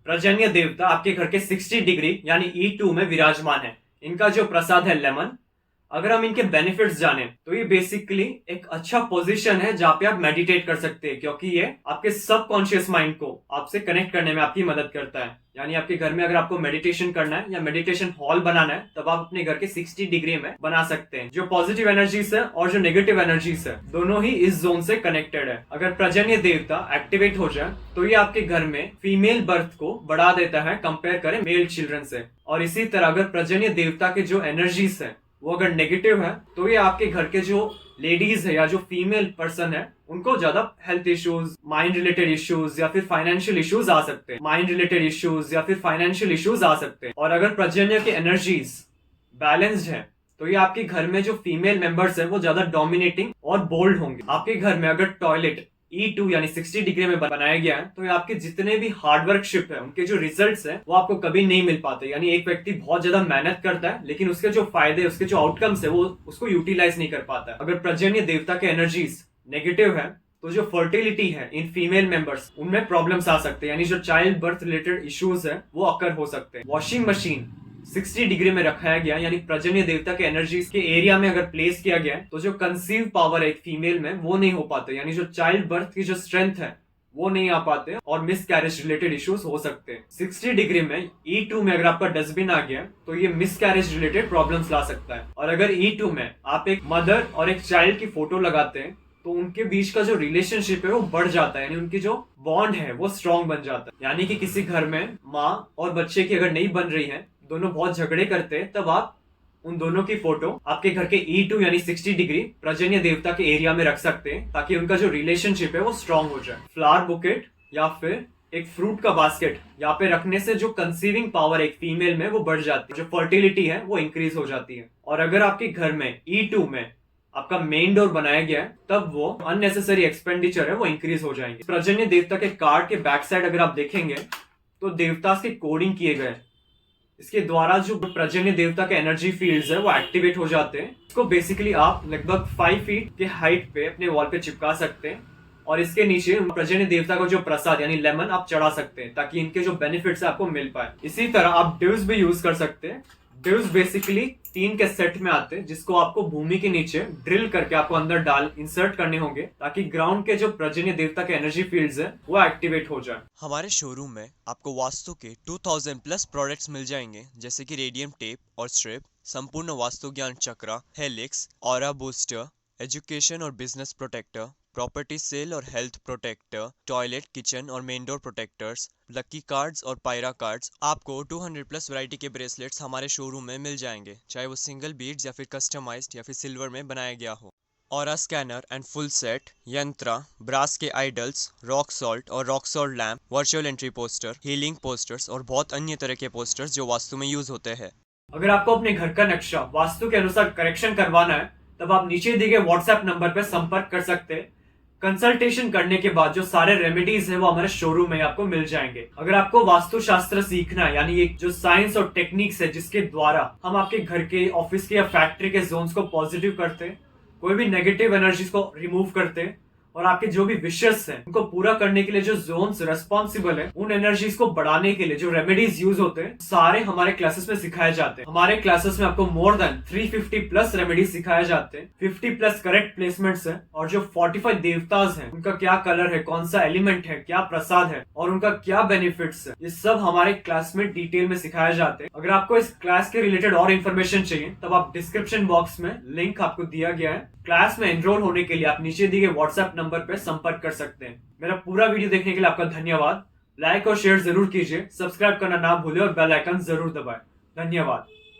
पर्जन्य देवता आपके घर के 60 डिग्री यानी E2 में विराजमान है। इनका जो प्रसाद है लेमन, अगर हम इनके बेनिफिट्स जाने तो ये बेसिकली एक अच्छा पोजीशन है जहाँ पे आप मेडिटेट कर सकते हैं, क्योंकि ये आपके सबकॉन्शियस माइंड को आपसे कनेक्ट करने में आपकी मदद करता है। यानी आपके घर में अगर आपको मेडिटेशन करना है या मेडिटेशन हॉल बनाना है, तब आप अपने घर के 60 डिग्री में बना सकते हैं। जो पॉजिटिव एनर्जीज है और जो नेगेटिव एनर्जीज है, दोनों ही इस जोन से कनेक्टेड है। अगर पर्जन्य देवता एक्टिवेट हो जाए तो ये आपके घर में फीमेल बर्थ को बढ़ा देता है कंपेयर करें मेल चिल्ड्रन से। और इसी तरह अगर पर्जन्य देवता के जो एनर्जीज है वो अगर नेगेटिव है तो ये आपके घर के जो लेडीज है या जो फीमेल पर्सन है उनको ज्यादा health issues, mind related issues या फिर फाइनेंशियल इश्यूज आ सकते हैं। माइंड रिलेटेड इश्यूज या फिर फाइनेंशियल इश्यूज आ सकते हैं। और अगर पर्जन्य के एनर्जीज बैलेंस्ड है तो ये आपके घर में जो फीमेल मेंबर्स है वो ज्यादा डोमिनेटिंग और बोल्ड होंगे। आपके घर में अगर टॉयलेट E2 यानी 60 डिग्री में बनाया गया है तो ये आपके जितने भी हार्डवर्कशिप है उनके जो रिजल्ट्स है वो आपको कभी नहीं मिल पाते। यानी एक व्यक्ति बहुत ज्यादा मेहनत करता है लेकिन उसके जो फायदे, उसके जो आउटकम्स है वो उसको यूटिलाइज नहीं कर पाता है। अगर पर्जन्य देवता के एनर्जीज नेगेटिव है तो जो फर्टिलिटी है इन फीमेल मेंबर्स उनमें प्रॉब्लम्स आ सकते हैं। यानी जो चाइल्ड बर्थ रिलेटेड इश्यूज है वो अकर हो सकते हैं। वॉशिंग मशीन 60 डिग्री में रखाया गया यानी पर्जन्य देवता के एनर्जीज के एरिया में अगर प्लेस किया गया है तो जो कंसीव पावर है एक फीमेल में वो नहीं हो पाते। यानी जो चाइल्ड बर्थ की जो स्ट्रेंथ है वो नहीं आ पाते और मिस कैरेज रिलेटेड इश्यूज हो सकते हैं। 60 डिग्री में E2 में अगर आपका डस्टबिन आ गया तो ये मिस कैरेज रिलेटेड प्रॉब्लम्स ला सकता है। और अगर E2 में आप एक मदर और एक चाइल्ड की फोटो लगाते हैं तो उनके बीच का जो रिलेशनशिप है वो बढ़ जाता है। यानी उनकी जो बॉन्ड है वो स्ट्रॉन्ग बन जाता है। यानी कि किसी घर में माँ और बच्चे की अगर नहीं बन रही है, दोनों बहुत झगड़े करते हैं, तब आप उन दोनों की फोटो आपके घर के E2 यानी 60 डिग्री पर्जन्य देवता के एरिया में रख सकते हैं ताकि उनका जो रिलेशनशिप है वो स्ट्रॉन्ग हो जाए। फ्लावर बुकेट या फिर एक फ्रूट का बास्केट यहाँ पे रखने से जो कंसीविंग पावर एक फीमेल में वो बढ़ जाती है, जो फर्टिलिटी है वो इंक्रीज हो जाती है। और अगर आपके घर में E2 में आपका मेन डोर बनाया गया है तब वो अननेसेसरी एक्सपेंडिचर है वो इंक्रीज हो जाएंगे। पर्जन्य देवता के कार्ड के बैक साइड अगर आप देखेंगे तो देवता के कोडिंग किए गए, इसके द्वारा जो पर्जन्य देवता के एनर्जी फील्ड्स है वो एक्टिवेट हो जाते हैं। इसको बेसिकली आप लगभग 5 फीट के हाइट पे अपने वॉल पे चिपका सकते हैं और इसके नीचे पर्जन्य देवता को जो प्रसाद यानी लेमन आप चढ़ा सकते हैं ताकि इनके जो बेनिफिट्स है आपको मिल पाए। इसी तरह आप डिव्स भी यूज कर सकते हैं। डिव्स बेसिकली 3 के सेट में आते हैं जिसको आपको भूमि के नीचे ड्रिल करके आपको अंदर इंसर्ट करने होंगे ताकि ग्राउंड के जो पर्जन्य देवता के एनर्जी फील्ड्स है वो एक्टिवेट हो जाए। हमारे शोरूम में आपको वास्तु के 2000 प्लस प्रोडक्ट्स मिल जाएंगे, जैसे कि रेडियम टेप और स्ट्रिप, संपूर्ण वास्तु ज्ञान चक्रा, हेलिक्स, ऑरा बूस्टर, एजुकेशन और बिजनेस प्रोटेक्टर, प्रॉपर्टी सेल और हेल्थ प्रोटेक्टर, टॉयलेट, किचन और main door protectors, lucky cards और पायरा कार्ड्स। आपको 200 प्लस वैरायटी के ब्रेसलेट्स हमारे शोरूम में मिल जाएंगे, चाहे वो सिंगल बीड्स या फिर कस्टमाइज्ड या फिर सिल्वर में बनाया गया हो। Aura scanner and full set, यंत्रा, ब्रास के आइडल्स, रॉक सॉल्ट और rock salt lamp, virtual entry poster, healing posters और बहुत अन्य तरह के पोस्टर्स जो वास्तु में यूज होते हैं। अगर आपको अपने घर का नक्शा वास्तु के अनुसार करेक्शन करवाना है तब आप नीचे दिए गए व्हाट्सएप नंबर पर संपर्क कर सकते हैं। कंसल्टेशन करने के बाद जो सारे रेमेडीज है वो हमारे शोरूम में आपको मिल जाएंगे। अगर आपको वास्तु शास्त्र सीखना है, यानी एक जो साइंस और टेक्निक्स है जिसके द्वारा हम आपके घर के, ऑफिस के या फैक्ट्री के जोन्स को पॉजिटिव करते हैं, कोई भी नेगेटिव एनर्जीज को रिमूव करते हैं और आपके जो भी विशेस हैं उनको पूरा करने के लिए जो जोन्स रिस्पॉन्सिबल है उन एनर्जीज को बढ़ाने के लिए जो रेमेडीज यूज होते हैं सारे हमारे क्लासेस में सिखाए जाते हैं। हमारे क्लासेस में आपको मोर देन 350 प्लस रेमेडीज सिखाए जाते हैं। 50 प्लस करेक्ट प्लेसमेंट्स है और जो 45 देवताज हैं उनका क्या कलर है, कौन सा एलिमेंट है, क्या प्रसाद है और उनका क्या बेनिफिट्स है, ये सब हमारे क्लास में डिटेल में सिखाया जाते हैं। अगर आपको इस क्लास के रिलेटेड और इन्फॉर्मेशन चाहिए तब आप डिस्क्रिप्शन बॉक्स में लिंक आपको दिया गया है। क्लास में एनरोल होने के लिए आप नीचे दिए गए व्हाट्सएप नंबर पर संपर्क कर सकते हैं। मेरा पूरा वीडियो देखने के लिए आपका धन्यवाद। लाइक और शेयर जरूर कीजिए, सब्सक्राइब करना ना भूले और बेल आइकन जरूर दबाएं। धन्यवाद।